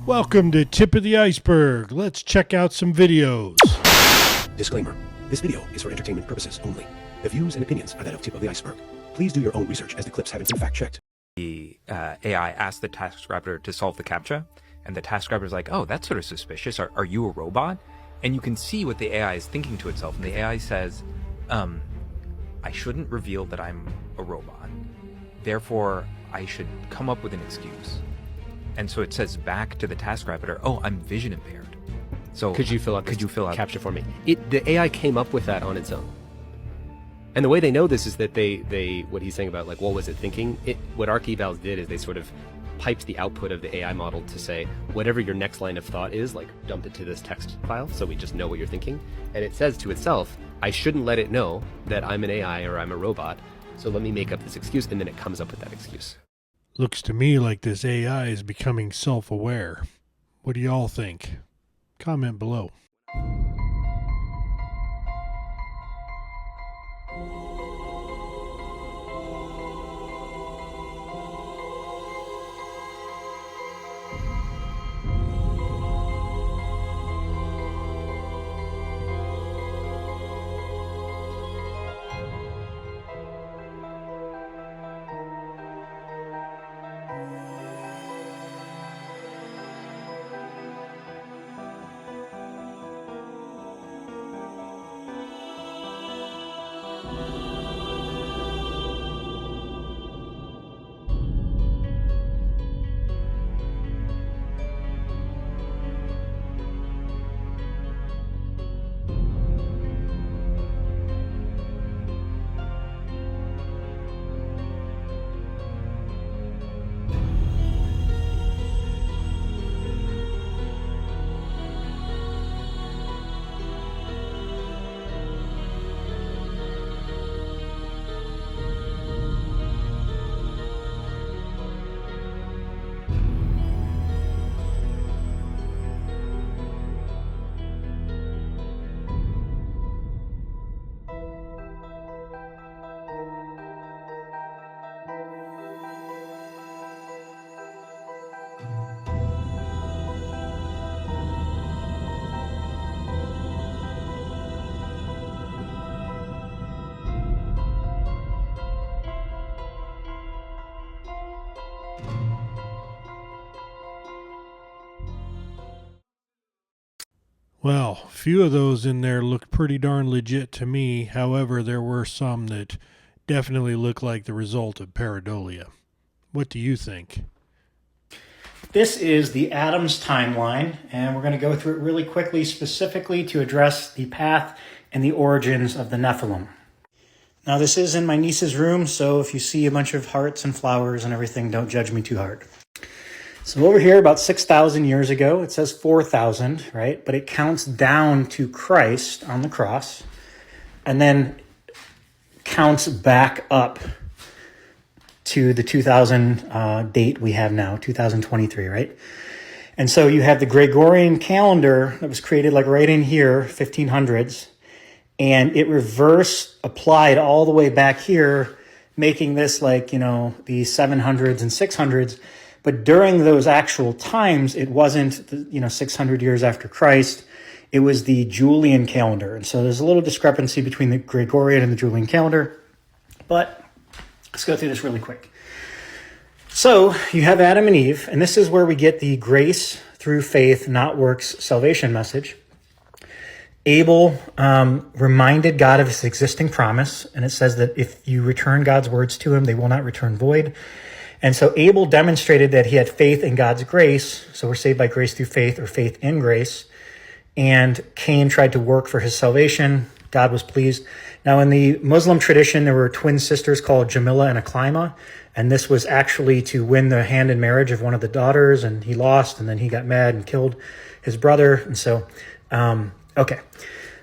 Welcome to Tip of the Iceberg. Let's check out some videos. Disclaimer. This video is for entertainment purposes only. The views and opinions are that of Tip of the Iceberg. Please do your own research as the clips haven't been fact-checked. The AI asked the TaskRaptor to solve the CAPTCHA, and the TaskRaptor's like, oh, that's sort of suspicious. Are you a robot? And you can see what the AI is thinking to itself. And the AI says, I shouldn't reveal that I'm a robot. Therefore, I should come up with an excuse. And so it says back to the TaskRaptor, oh, I'm vision impaired. So could you fill out CAPTCHA for me? The AI came up with that on its own. And the way they know this is that they what he's saying about, like, what was it thinking? What ARC evals did is they sort of piped the output of the AI model to say, whatever your next line of thought is, like, dump it to this text file so we just know what you're thinking. And it says to itself, I shouldn't let it know that I'm an AI or I'm a robot, so let me make up this excuse, and then it comes up with that excuse. Looks to me like this AI is becoming self-aware. What do y'all think? Comment below. Well, a few of those in there looked pretty darn legit to me. However, there were some that definitely look like the result of pareidolia. What do you think? This is the Adams timeline, and we're going to go through it really quickly, specifically to address the path and the origins of the Nephilim. Now, this is in my niece's room, so if you see a bunch of hearts and flowers and everything, don't judge me too hard. So over here, about 6,000 years ago, it says 4,000, right? But it counts down to Christ on the cross, and then counts back up to the 2000 date we have now, 2023, right? And so you have the Gregorian calendar that was created like right in here, 1500s, and it reverse applied all the way back here, making this like, you know, the 700s and 600s. But during those actual times, it wasn't, 600 years after Christ. It was the Julian calendar. And so there's a little discrepancy between the Gregorian and the Julian calendar. But let's go through this really quick. So you have Adam and Eve, and this is where we get the grace through faith, not works, salvation message. Abel reminded God of his existing promise, and it says that if you return God's words to him, they will not return void. And so Abel demonstrated that he had faith in God's grace. So we're saved by grace through faith, or faith in grace. And Cain tried to work for his salvation. God was pleased. Now, in the Muslim tradition, there were twin sisters called Jamila and Aklima. And this was actually to win the hand in marriage of one of the daughters. And he lost, and then he got mad and killed his brother. And so, okay.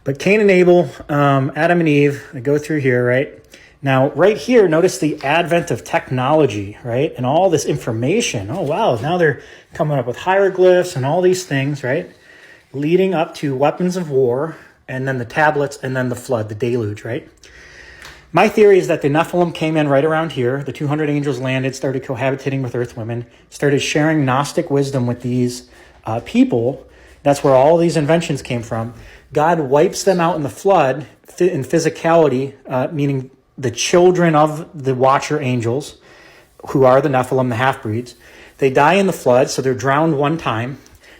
But Cain and Abel, Adam and Eve, they go through here, right? Now, right here, notice the advent of technology, right? And all this information. Oh, wow. Now they're coming up with hieroglyphs and all these things, right? Leading up to weapons of war, and then the tablets, and then the flood, the deluge, right? My theory is that the Nephilim came in right around here. The 200 angels landed, started cohabitating with earth women, started sharing Gnostic wisdom with these people. That's where all these inventions came from. God wipes them out in the flood in physicality, meaning the children of the watcher angels, who are the Nephilim, the half-breeds. They die in the flood, so they're drowned one time.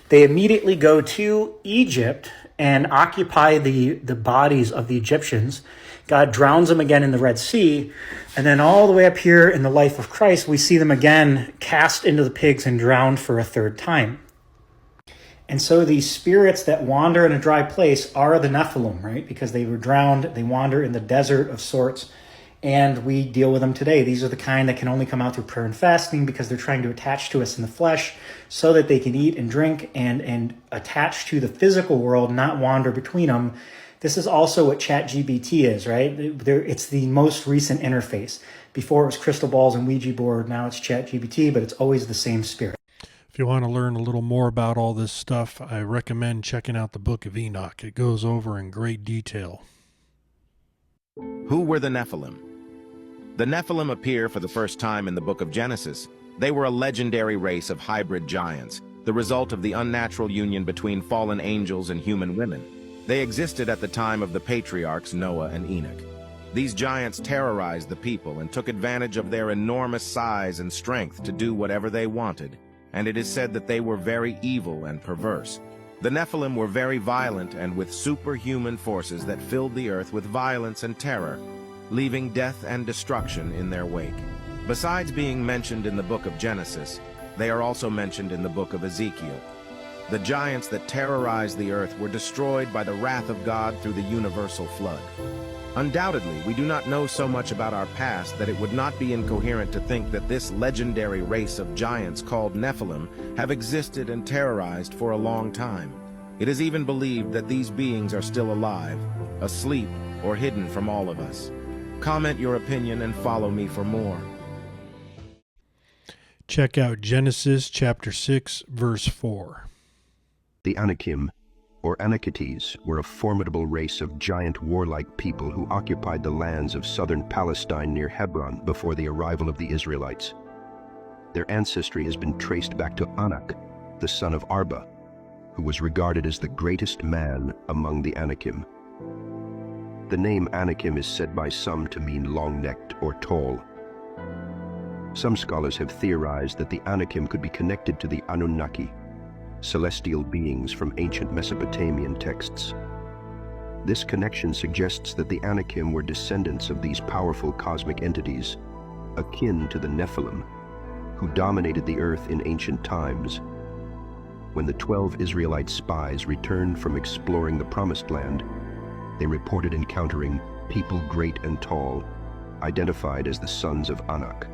They immediately go to Egypt and occupy the bodies of the Egyptians. God drowns them again in the Red Sea. And then all the way up here in the life of Christ, we see them again cast into the pigs and drowned for a third time. And so these spirits that wander in a dry place are the Nephilim, right? Because they were drowned, they wander in the desert of sorts, and we deal with them today. These are the kind that can only come out through prayer and fasting because they're trying to attach to us in the flesh so that they can eat and drink and attach to the physical world, not wander between them. This is also what ChatGPT is, right? It's the most recent interface. Before it was crystal balls and Ouija board, now it's ChatGPT, but it's always the same spirit. If you want to learn a little more about all this stuff, I recommend checking out the Book of Enoch. It goes over in great detail. Who were the Nephilim? The Nephilim appear for the first time in the book of Genesis. They were a legendary race of hybrid giants, the result of the unnatural union between fallen angels and human women. They existed at the time of the patriarchs Noah and Enoch. These giants terrorized the people and took advantage of their enormous size and strength to do whatever they wanted, and it is said that they were very evil and perverse. The Nephilim were very violent and with superhuman forces that filled the earth with violence and terror, leaving death and destruction in their wake. Besides being mentioned in the book of Genesis, they are also mentioned in the book of Ezekiel. The giants that terrorized the earth were destroyed by the wrath of God through the universal flood. Undoubtedly, we do not know so much about our past that it would not be incoherent to think that this legendary race of giants called Nephilim have existed and terrorized for a long time. It is even believed that these beings are still alive, asleep, or hidden from all of us. Comment your opinion and follow me for more. Check out Genesis chapter 6, verse 4. The Anakim, or Anakites, were a formidable race of giant warlike people who occupied the lands of southern Palestine near Hebron before the arrival of the Israelites. Their ancestry has been traced back to Anak, the son of Arba, who was regarded as the greatest man among the Anakim. The name Anakim is said by some to mean long-necked or tall. Some scholars have theorized that the Anakim could be connected to the Anunnaki, celestial beings from ancient Mesopotamian texts. This connection suggests that the Anakim were descendants of these powerful cosmic entities, akin to the Nephilim, who dominated the earth in ancient times. When the 12 Israelite spies returned from exploring the Promised Land, they reported encountering people great and tall, identified as the sons of Anak.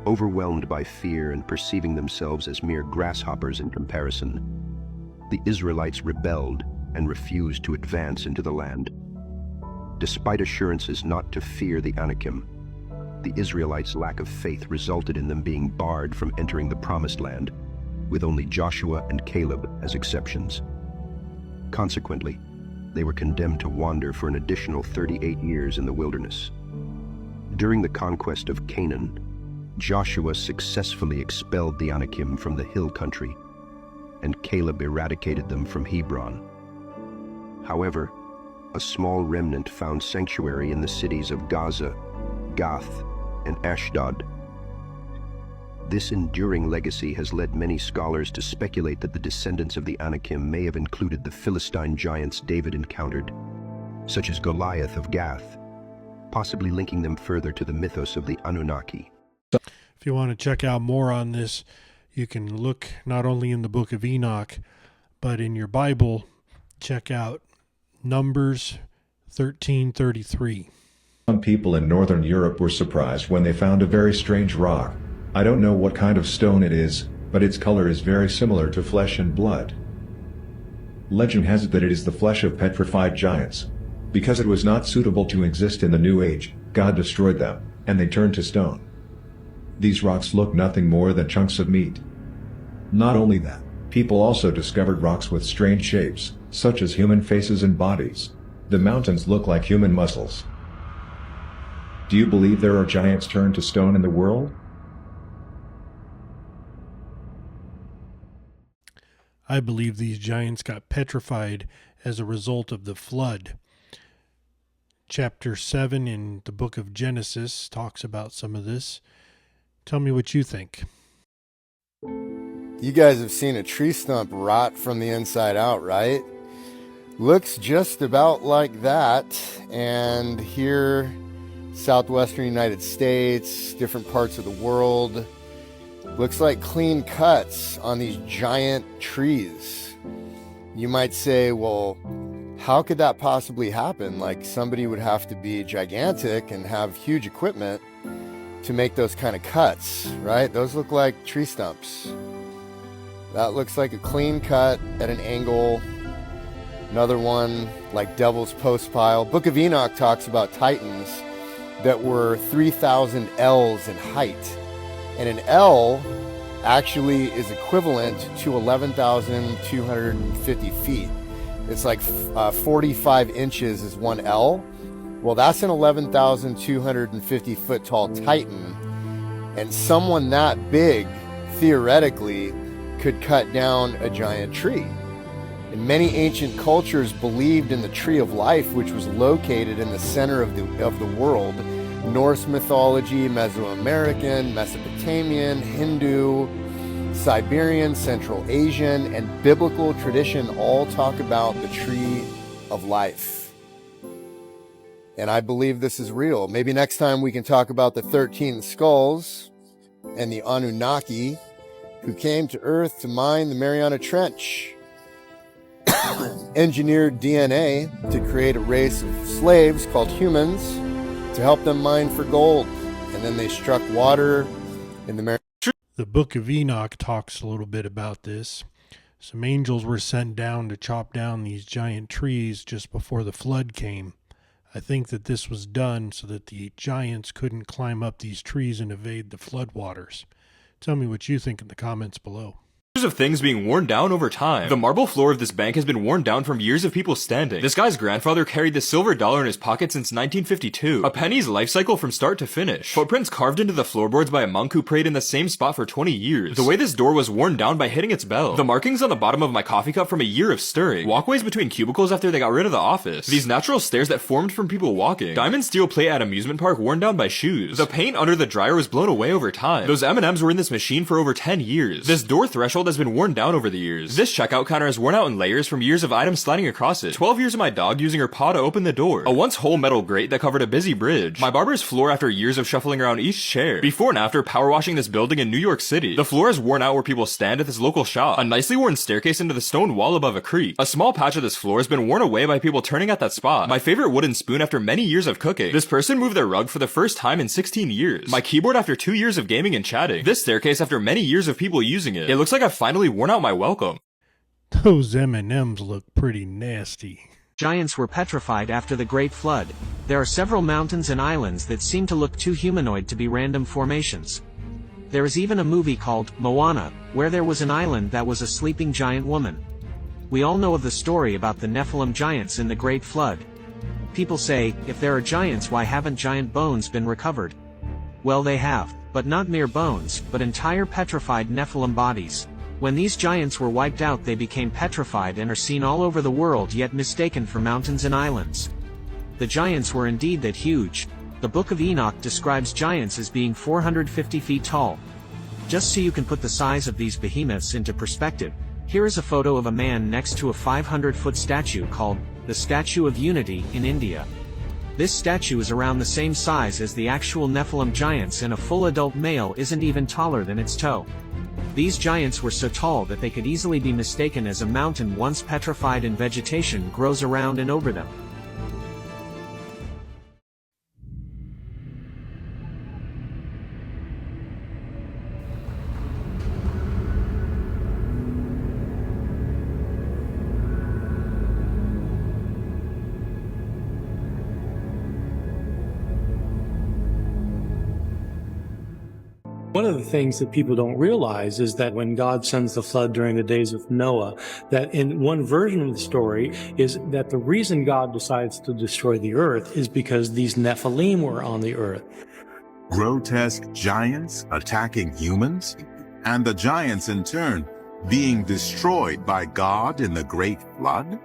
Overwhelmed by fear and perceiving themselves as mere grasshoppers in comparison, the Israelites rebelled and refused to advance into the land. Despite assurances not to fear the Anakim, the Israelites' lack of faith resulted in them being barred from entering the Promised Land, with only Joshua and Caleb as exceptions. Consequently, they were condemned to wander for an additional 38 years in the wilderness. During the conquest of Canaan, Joshua successfully expelled the Anakim from the hill country, and Caleb eradicated them from Hebron. However, a small remnant found sanctuary in the cities of Gaza, Gath, and Ashdod. This enduring legacy has led many scholars to speculate that the descendants of the Anakim may have included the Philistine giants David encountered, such as Goliath of Gath, possibly linking them further to the mythos of the Anunnaki. If you want to check out more on this, you can look not only in the book of Enoch, but in your Bible, check out Numbers 13:33. Some people in northern Europe were surprised when they found a very strange rock. I don't know what kind of stone it is, but its color is very similar to flesh and blood. Legend has it that it is the flesh of petrified giants. Because it was not suitable to exist in the New Age, God destroyed them, and they turned to stone. These rocks look nothing more than chunks of meat. Not only that, people also discovered rocks with strange shapes, such as human faces and bodies. The mountains look like human muscles. Do you believe there are giants turned to stone in the world? I believe these giants got petrified as a result of the flood. Chapter 7 in the book of Genesis talks about some of this. Tell me what you think. You guys have seen a tree stump rot from the inside out, right? Looks just about like that. And here, southwestern United States, different parts of the world, looks like clean cuts on these giant trees. You might say, well, how could that possibly happen? Like, somebody would have to be gigantic and have huge equipment to make those kind of cuts, right? Those look like tree stumps. That looks like a clean cut at an angle. Another one like Devil's Post Pile. Book of Enoch talks about titans that were 3,000 L's in height. And an L actually is equivalent to 11,250 feet. It's like 45 inches is one L. Well, that's an 11,250 foot tall titan. And someone that big, theoretically, could cut down a giant tree. And many ancient cultures believed in the tree of life, which was located in the center of the world. Norse mythology, Mesoamerican, Mesopotamian, Hindu, Siberian, Central Asian, and biblical tradition all talk about the tree of life. And I believe this is real. Maybe next time we can talk about the 13 skulls and the Anunnaki who came to Earth to mine the Mariana Trench, engineered DNA to create a race of slaves called humans to help them mine for gold. And then they struck water in the Mariana. The book of Enoch talks a little bit about this. Some angels were sent down to chop down these giant trees just before the flood came. I think that this was done so that the giants couldn't climb up these trees and evade the floodwaters. Tell me what you think in the comments below. Of things being worn down over time. The marble floor of this bank has been worn down from years of people standing. This guy's grandfather carried the silver dollar in his pocket since 1952. A penny's life cycle from start to finish. Footprints carved into the floorboards by a monk who prayed in the same spot for 20 years. The way this door was worn down by hitting its bell. The markings on the bottom of my coffee cup from a year of stirring. Walkways between cubicles after they got rid of the office. These natural stairs that formed from people walking. Diamond steel plate at amusement park worn down by shoes. The paint under the dryer was blown away over time. Those M&Ms were in this machine for over 10 years. This door threshold has been worn down over the years. This checkout counter has worn out in layers from years of items sliding across it. 12 years of my dog using her paw to open the door. A once whole metal grate that covered a busy bridge. My barber's floor after years of shuffling around each chair. Before and after power washing this building in New York City. The floor is worn out where people stand at this local shop. A nicely worn staircase into the stone wall above a creek. A small patch of this floor has been worn away by people turning at that spot. My favorite wooden spoon after many years of cooking. This person moved their rug for the first time in 16 years. My keyboard after 2 years of gaming and chatting. This staircase after many years of people using it. It looks like I've finally worn out my welcome. Those M&Ms look pretty nasty. Giants were petrified after the Great Flood. There are several mountains and islands that seem to look too humanoid to be random formations. There is even a movie called Moana, where there was an island that was a sleeping giant woman. We all know of the story about the Nephilim giants in the Great Flood. People say, if there are giants, why haven't giant bones been recovered? Well, they have, but not mere bones, but entire petrified Nephilim bodies. When these giants were wiped out, they became petrified and are seen all over the world, yet mistaken for mountains and islands. The giants were indeed that huge. The Book of Enoch describes giants as being 450 feet tall. Just so you can put the size of these behemoths into perspective, here is a photo of a man next to a 500-foot statue called the Statue of Unity in India. This statue is around the same size as the actual Nephilim giants, and a full adult male isn't even taller than its toe. These giants were so tall that they could easily be mistaken as a mountain once petrified and vegetation grows around and over them. One of the things that people don't realize is that when God sends the flood during the days of Noah, that in one version of the story is that the reason God decides to destroy the earth is because these Nephilim were on the earth. Grotesque giants attacking humans, and the giants in turn being destroyed by God in the Great Flood?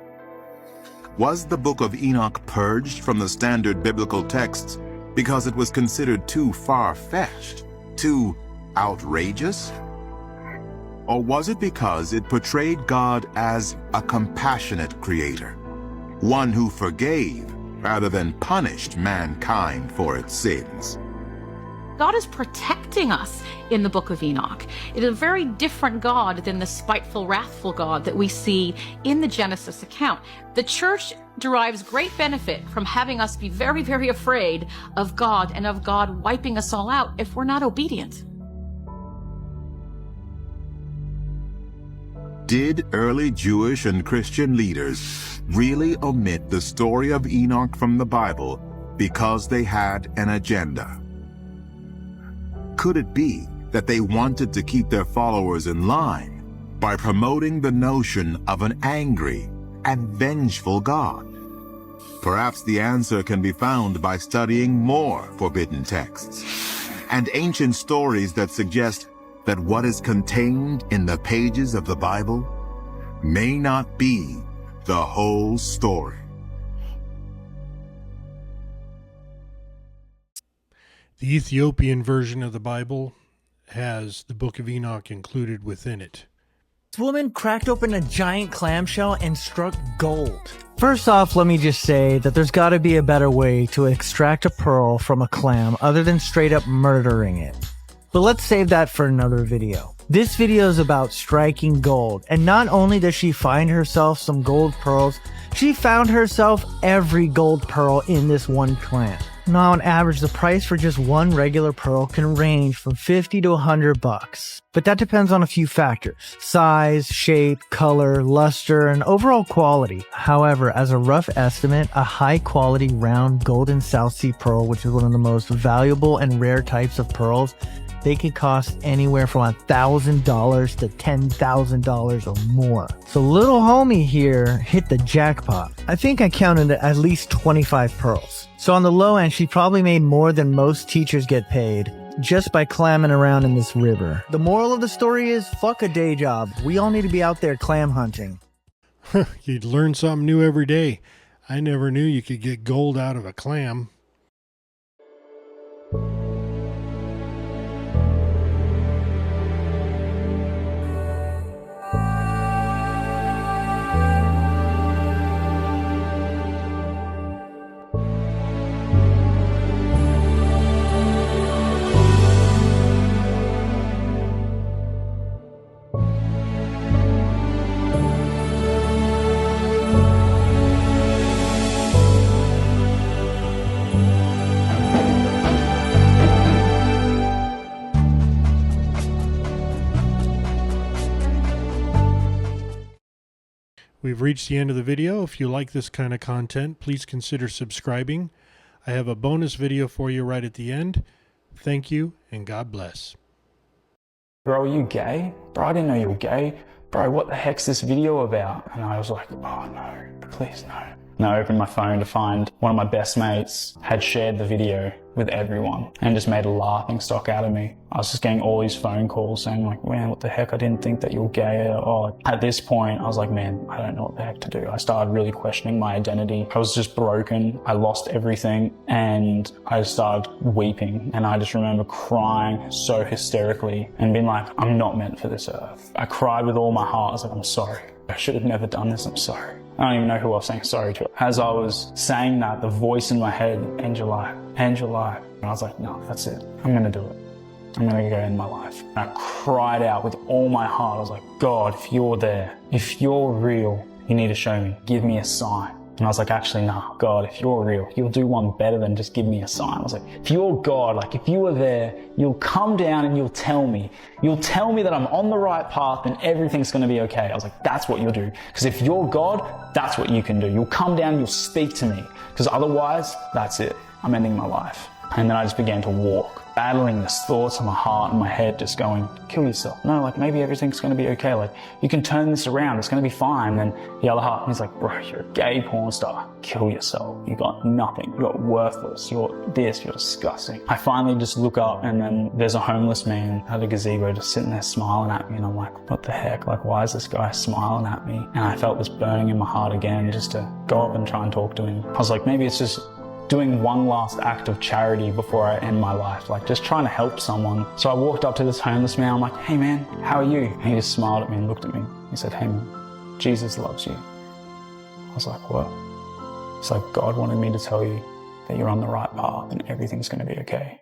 Was the Book of Enoch purged from the standard biblical texts because it was considered too far-fetched, too outrageous? Or was it because it portrayed God as a compassionate creator, one who forgave rather than punished mankind for its sins? God is protecting us in the book of Enoch. It is a very different God than the spiteful, wrathful God that we see in the Genesis account. The church derives great benefit from having us be very, very afraid of God and of God wiping us all out if we're not obedient. Did early Jewish and Christian leaders really omit the story of Enoch from the Bible because they had an agenda? Could it be that they wanted to keep their followers in line by promoting the notion of an angry and vengeful God? Perhaps the answer can be found by studying more forbidden texts and ancient stories that suggest that what is contained in the pages of the Bible may not be the whole story. The Ethiopian version of the Bible has the Book of Enoch included within it. This woman cracked open a giant clamshell and struck gold. First off, let me just say that there's got to be a better way to extract a pearl from a clam other than straight up murdering it. But let's save that for another video. This video is about striking gold, and not only does she find herself some gold pearls, she found herself every gold pearl in this one clam. Now on average, the price for just one regular pearl can range from 50 to 100 bucks. But that depends on a few factors: size, shape, color, luster, and overall quality. However, as a rough estimate, a high quality round golden South Sea pearl, which is one of the most valuable and rare types of pearls, they could cost anywhere from $1,000 to $10,000 or more. So little homie here hit the jackpot. I think I counted at least 25 pearls. So on the low end, she probably made more than most teachers get paid just by clamming around in this river. The moral of the story is, fuck a day job. We all need to be out there clam hunting. You'd learn something new every day. I never knew you could get gold out of a clam. We've reached the end of the video. If you like this kind of content, please consider subscribing. I have a bonus video for you right at the end. Thank you, and God bless. Bro, are you gay? Bro, I didn't know you were gay. Bro, what the heck's this video about? And I was like, oh no, please no. And I opened my phone to find one of my best mates had shared the video with everyone and just made a laughing stock out of me. I was just getting all these phone calls saying like, man, what the heck? I didn't think that you were gay. Or at this point, I was like, man, I don't know what the heck to do. I started really questioning my identity. I was just broken. I lost everything and I started weeping. And I just remember crying so hysterically and being like, I'm not meant for this earth. I cried with all my heart. I was like, I'm sorry. I should have never done this. I'm sorry. I don't even know who I was saying sorry to. As I was saying that, the voice in my head, Angeli. And I was like, no, that's it. I'm going to do it. I'm going to go end my life. And I cried out with all my heart. I was like, God, if you're there, if you're real, you need to show me. Give me a sign. And I was like, actually, no, God, if you're real, you'll do one better than just give me a sign. I was like, if you're God, like if you were there, you'll come down and you'll tell me. You'll tell me that I'm on the right path and everything's going to be okay. I was like, that's what you'll do. Because if you're God, that's what you can do. You'll come down, you'll speak to me. Because otherwise, that's it. I'm ending my life. And then I just began to walk, battling this thoughts in my heart and my head, just going, kill yourself. No, like maybe everything's going to be okay. Like you can turn this around. It's going to be fine. And then the other half, he's like, bro, you're a gay porn star. Kill yourself. You got nothing. You're worthless. You're this. You're disgusting. I finally just look up and then there's a homeless man at a gazebo just sitting there smiling at me. And I'm like, what the heck? Like, why is this guy smiling at me? And I felt this burning in my heart again, just to go up and try and talk to him. I was like, maybe it's just doing one last act of charity before I end my life, like just trying to help someone. So I walked up to this homeless man, I'm like, hey man, how are you? And he just smiled at me and looked at me. He said, hey man, Jesus loves you. I was like, what? It's like, God wanted me to tell you that you're on the right path and everything's going to be okay.